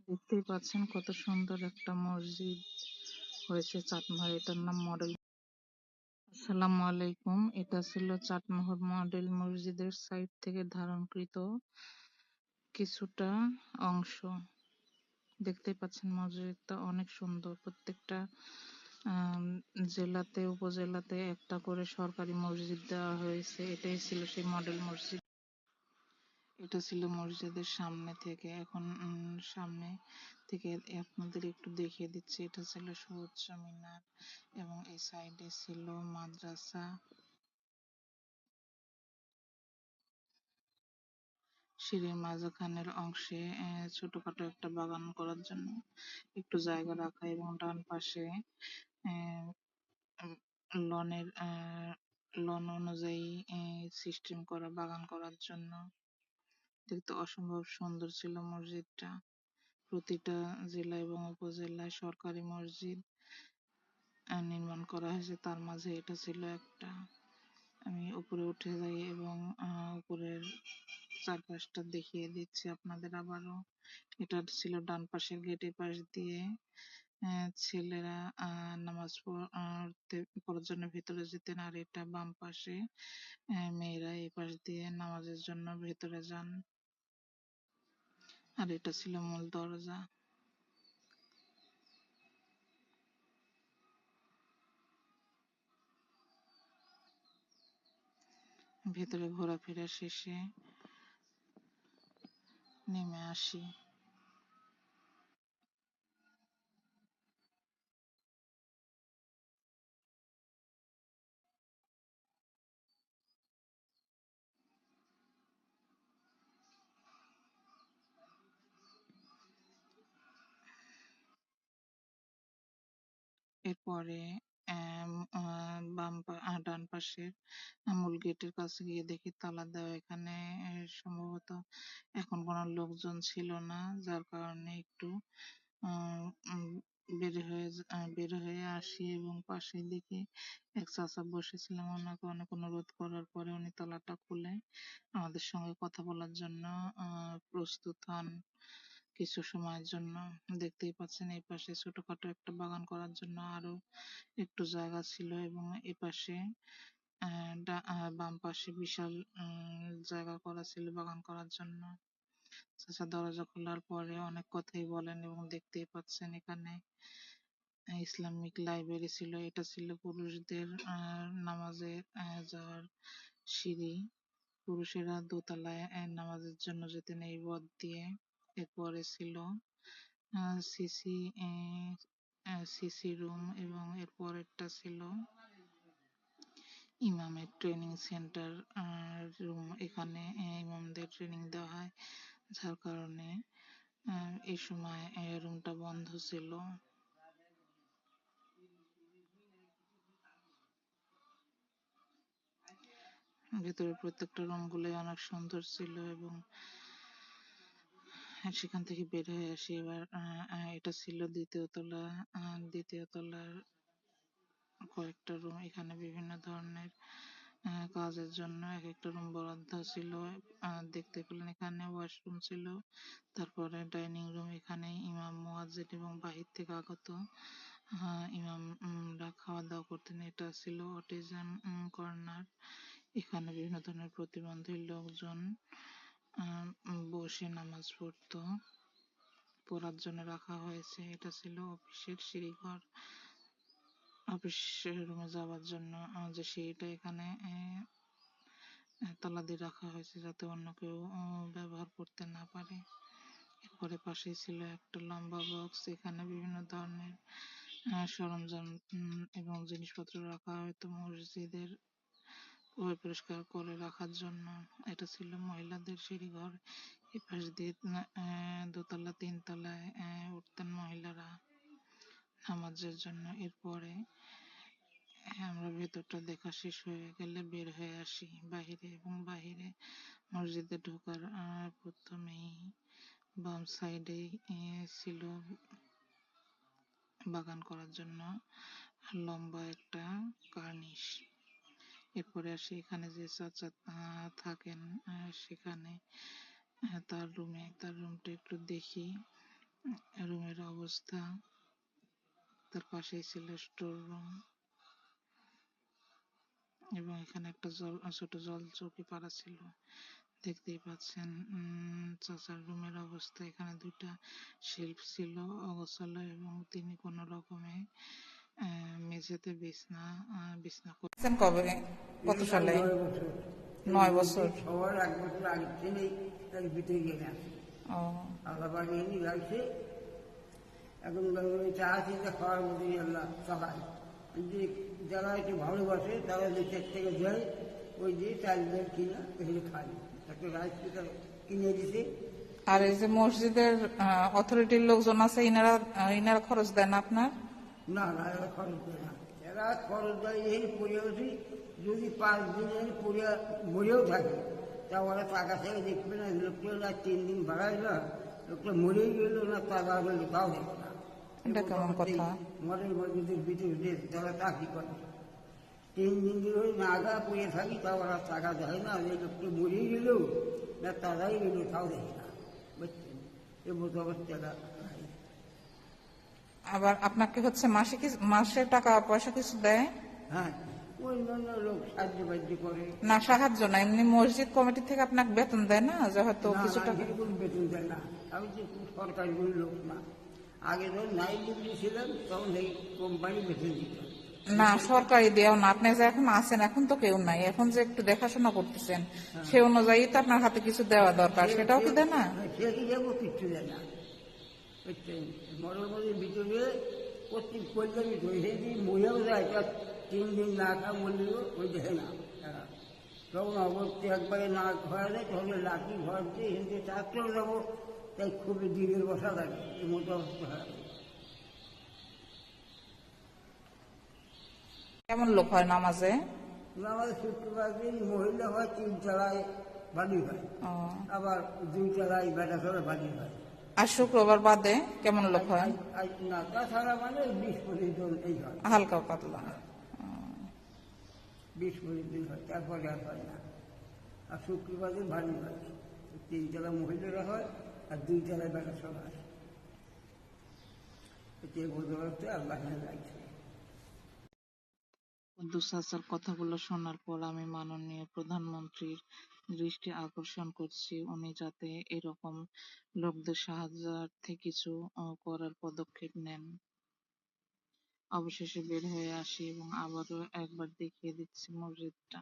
দেখতেই পাচ্ছেন কত সুন্দর একটা মসজিদ হয়েছে চাটমোহর। এটার নাম মডেল। আসসালামু আলাইকুম। এটা ছিল চাটমোহর মডেল মসজিদের সাইড থেকে ধারণকৃত কিছুটা অংশ। দেখতেই পাচ্ছেন মসজিদটা অনেক সুন্দর। প্রত্যেকটা জেলাতে উপজেলাতে একটা করে সরকারি মসজিদ দেওয়া হয়েছে। এটাই ছিল সেই মডেল মসজিদ। এটা ছিল মসজিদের সামনে থেকে। এখন সামনে থেকে আপনাদের একটু দেখিয়ে দিচ্ছি। এটা ছিল সুউচ্চ মিনার এবং এই সাইডে ছিল মাদ্রাসা। সিঁড়ির মাঝখানের অংশে ছোটখাটো একটা বাগান করার জন্য একটু জায়গা রাখা এবং ডান পাশে আহ, উম, লনের লন অনুযায়ী সিস্টেম করা বাগান করার জন্য। দেখতে অসম্ভব সুন্দর ছিল মসজিদটা। প্রতিটা জেলা এবং উপজেলায় সরকারি মসজিদ নির্মাণ করা হয়েছে, তার মাঝে এটা ছিল একটা। আমি উপরে উঠে যাই এবং উপরের চারপাশটা দেখিয়ে দিচ্ছি আপনাদের আবারও। এটা ছিল ডান পাশের গেটের পাশ দিয়ে ছেলেরা নামাজ পড়ার জন্য ভেতরে যেতেন, আর এটা বাম পাশে মেয়েরা এই পাশ দিয়ে নামাজের জন্য ভেতরে যান। আর এটা ছিল মূল দরজা। ভেতরে ঘোরাফেরা শেষে নেমে আসি। এরপরে ডান পাশের মূল গেটের কাছে গিয়ে দেখি তালা দেওয়া। এখানে সম্ভবত এখন কোনো লোকজন ছিল না, যার কারণে একটু আহ, উম, বের হয়ে আসি এবং পাশে দেখি এক চাচা বসেছিলাম। ওনাকে অনেক অনুরোধ করার পরে উনি তালাটা খুলে আমাদের সঙ্গে কথা বলার জন্য প্রস্তুত হন কিছু সময়ের জন্য। দেখতেই পাচ্ছেন এই পাশে ছোটখাটো একটা বাগান করার জন্য আরো একটু জায়গা ছিল এবং এ পাশে বাম পাশে বিশাল জায়গা করা ছিল বাগান করার জন্য। চাচা দরজা খোলার পরে অনেক কথাই বলেন এবং দেখতেই পাচ্ছেন এখানে ইসলামিক লাইব্রেরি ছিল। এটা ছিল পুরুষদের নামাজে যাওয়ার সিঁড়ি। পুরুষেরা দোতলায় নামাজের জন্য যেতেন এই পথ দিয়ে। এরপরে ছিল সিসি সিসি রুম এবং এর পরেরটা ছিল ইমামের ট্রেনিং সেন্টার রুম। এখানে ইমামদের ট্রেনিং দেওয়া হয়, যার কারণে এই সময় রুমটা বন্ধ ছিল। ভেতরে প্রত্যেকটা রুমগুলোই অনেক সুন্দর ছিল এবং সেখান থেকে বের হয়ে আসি। এবার এটা ছিল দ্বিতীয় তলা। দ্বিতীয় তলার কয়েকটা রুম। এখানে বিভিন্ন ধরনের কাজের জন্য এক একটা রুম বরাদ্দ ছিল। দেখতে পেলেন এখানে ওয়াশরুম ছিল, তারপরে ডাইনিং রুম। এখানে ইমাম, মুয়াজ্জিন এবং বাহির থেকে আগত ইমামরা খাওয়া দাওয়া করতেন। এটা ছিল অটিজম কর্নার। এখানে বিভিন্ন ধরনের প্রতিবন্ধী লোকজন বসে নামাজ পড়ার জন্য রাখা হয়েছে। এটা ছিল অফিসের সিঁড়িঘর। অফিস রুমে যাওয়ার জন্য যে সিঁড়িটা, এখানে তালা দিয়ে রাখা হয়েছে যাতে অন্য কেউ ব্যবহার করতে না পারে। এরপরে পাশেই ছিল একটা লম্বা বক্স। এখানে বিভিন্ন ধরনের সরঞ্জাম এবং জিনিসপত্র রাখা হয়তো মসজিদের পরিষ্কার করে রাখার জন্য। এটা ছিল মহিলাদের সিঁড়িঘর। এ পাশ দিয়ে দোতলা তিনতলায় উঠতেন মহিলারা নামাজের জন্য। এরপরে আমরা ভেতরটা দেখা শেষ হয়ে গেলে বের হয়ে আসি বাহিরে এবং বাহিরে মসজিদে ঢোকার প্রথমেই বাম সাইডেই ছিল বাগান করার জন্য লম্বা একটা কার্নিশ। এরপরে আসি এখানে যে চাচা থাকেন সেখানে তার রুমটা একটু দেখি। রুমের অবস্থা, তার পাশেই ছিল স্টোর রুম এবং এখানে একটা ছোট জল চৌকি পাড়া ছিল। দেখতেই পাচ্ছেন চাচার রুমের অবস্থা। এখানে দুইটা শেলফ ছিল অগোছালো এবং তিনি কোনো রকমে মেঝেতে বিছনা করছেন। কবে, কত এই সালে? 9 বছর। এই 9 বছর। সবার 1 বছর আগে থেকেই তার ভিতরে গেলে আসে ও, আলাদা নিয়ে গাইছে। এখন ওই চা চিন্তা খাওয়ার মধ্যে আল্লাহ চালায়। যে যারা একটু ভালোবাসে তারা দেশের থেকে যায়, ওই যে চাল ডাল কিনা এগুলো খায়। একটা রাইস কুকার কিনে দিছে। আর এই যে মসজিদের অথরিটির লোকজন আছে, ইনারা ইনারা খরচ দেন আপনার? না না, এরা খরচ দেয় না। এরা খরচ দেয় এই পড়ে উঠি, যদি 5 দিনের পড়ে মরেও থাকে তা ওরা টাকা থেকে দেখবে না। লোকটা না 3 দিন বাড়ায় না, লোকটা মরেই গেল না, টাকা গেল তাও দেখবে না। এটা কেমন কথা? মরের মসজিদের ভিতরে তারা চাকরি করে 3 দিন ধরে না আগা পড়ে থাকি, তা ওরা টাকা দেয় না। ওই লোকটা মরেই গেল না, তারাই গেল তাও দেখে না। বুঝছেন, এ মতো অবস্থাটা। আবার আপনাকে হচ্ছে মাসে টাকা পয়সা কিছু দেয়? হ্যাঁ, অন্যান্য লোক সাহায্য বাহ্য করে। না, সাহায্য না, এমনি মসজিদ কমিটি থেকে আপনাকে বেতন দেয় না, যে হয়তো না কিছু না, টাকা? এরকম বেতন দেয় না। আমি তো খুব সরকারি কোনো লোক না। আগে যখন নাইট ডিউটি ছিলাম তখন এই কোম্পানি বেতন দিত। না, সরকারি দেও না। আপনি যে এখন আছেন, এখন তো কেউ নাই, এখন যে একটু দেখাশোনা করতেছেন সে অনুযায়ী তো আপনার হাতে কিছু দেওয়া দরকার, সেটাও কি দেয় না? সে কি যাবো, কিচ্ছু দেয় না। বুঝছেন, মরের মধ্যে ভিতরে প্রত্যেক কল্যাণী ধরে মরেও যায়, তার 3 দিন না খা মরলেও ওই দেখে না তারা। তখন অবস্থা একবারে না ঘরে যায়, তখন লাঠি ঘর দিয়ে হিন্দু চারটেও যাবো, তাই খুবই দিনের বসা থাকে। এই মতো অবস্থা হয়। কেমন লোক হয় নামাজে? আমাদের শুক্রবার দিন মহিলা হয় 3 তলায় বাড়ি হয়, ও, আবার 2 তলায় বেটা তলা বাড়ি হয়। আর শুক্রবার বাদে কেমন লোক হয়? না, তাছাড়া মানে 20-25 জন এই হয়। হালকা পাতলা। 20-25 দিন হয়, তারপরে আর হয় না। আর শুক্রবার দিন বাড়ি হয়, 3 তলা মহিলারা হয় আর 2 তলায় বেটা সব হয়। এতে বোঝা যাচ্ছে আল্লাহ লাগছে। কুদ্দুস চাচার কথাগুলো শোনার পর আমি মাননীয় প্রধানমন্ত্রীর দৃষ্টি আকর্ষণ করছি, উনি যাতে এরকম লোকদের সাহায্যার্থে কিছু করার পদক্ষেপ নেন। অবশেষে বের হয়ে আসি এবং আবারও একবার দেখিয়ে দিচ্ছি মসজিদটা।